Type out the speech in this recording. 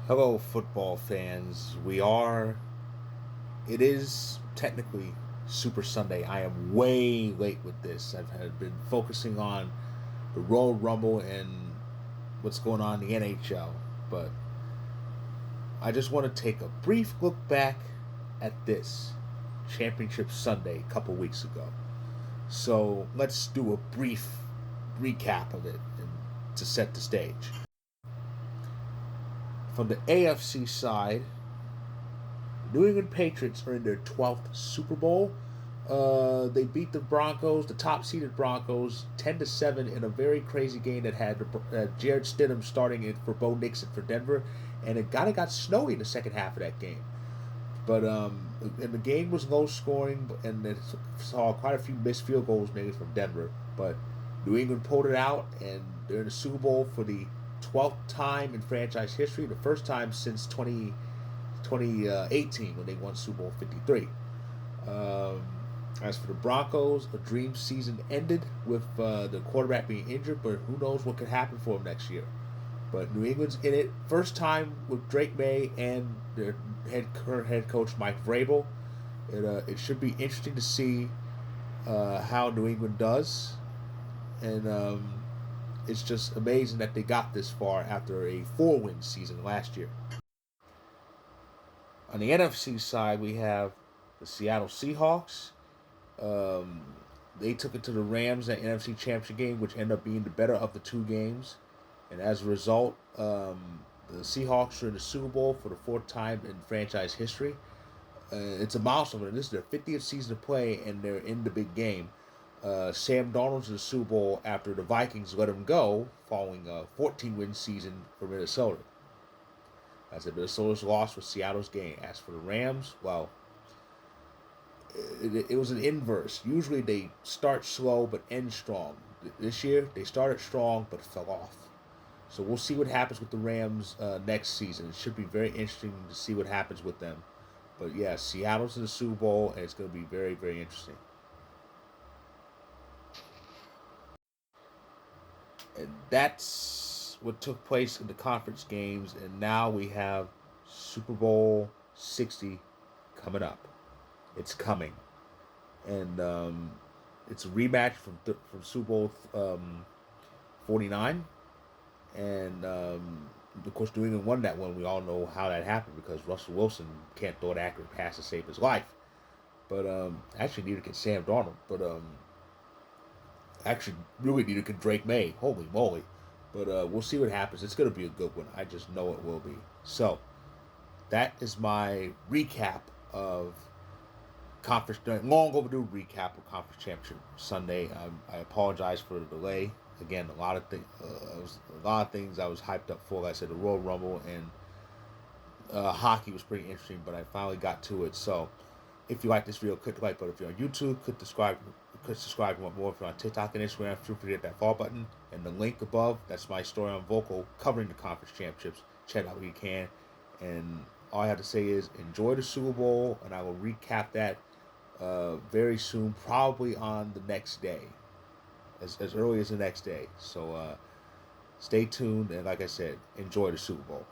Hello, football fans. It is technically Super Sunday. I am way late with this. Been focusing on the Royal Rumble and what's going on in the NHL. But I just want to take a brief look back at this Championship Sunday a couple weeks ago. So let's do a brief recap of it to set the stage. From the AFC side, New England Patriots are in their 12th Super Bowl. They beat the Broncos, the top-seeded Broncos, 10-7 in a very crazy game that had Jared Stidham starting it for Bo Nixon for Denver, and it got snowy in the second half of that game. But and the game was low scoring, and it saw quite a few missed field goals made from Denver. But New England pulled it out, and they're in the Super Bowl for the 12th time in franchise history, the first time since 2018 when they won Super Bowl 53. Um, as for the Broncos, a dream season ended with the quarterback being injured, but who knows what could happen for him next year. But New England's in it. First time with Drake May and their current head coach Mike Vrabel. It should be interesting to see how New England does. And it's just amazing that they got this far after a 4-win season last year. On the NFC side, we have the Seattle Seahawks. Um, they took it to the Rams at NFC Championship game, which ended up being the better of the two games. And as a result, the Seahawks are in the Super Bowl for the fourth time in franchise history. It's a milestone. This is their 50th season to play, and they're in the big game. Sam Darnold's in the Super Bowl after the Vikings let him go following a 14-win season for Minnesota. As a Minnesota's loss was Seattle's gain. As for the Rams, well, it was an inverse. Usually they start slow but end strong. This year they started strong but fell off. So we'll see what happens with the Rams next season. It should be very interesting to see what happens with them. But yeah, Seattle's in the Super Bowl, and it's going to be very, very interesting. And that's what took place in the conference games. And now we have Super Bowl 60 coming up. It's coming. And it's a rematch from Super Bowl 49. And of course, New England won that one. We all know how that happened because Russell Wilson can't throw an accurate pass to save his life. But actually, neither can Sam Darnold. But actually, really neither can Drake May. Holy moly! But we'll see what happens. It's going to be a good one. I just know it will be. So that is my recap of conference, long overdue recap of conference championship Sunday. I apologize for the delay. Again, a lot of things I was hyped up for. Like I said, the Royal Rumble and hockey was pretty interesting, but I finally got to it. So, if you like this video, click the like button. If you're on YouTube, click subscribe. If you want more. If you're on TikTok and Instagram, feel free to hit that follow button and the link above. That's my story on Vocal covering the conference championships. Check it out when you can. And all I have to say is enjoy the Super Bowl, and I will recap that very soon, probably on the next day, as early as the next day. So stay tuned, and like I said, enjoy the Super Bowl.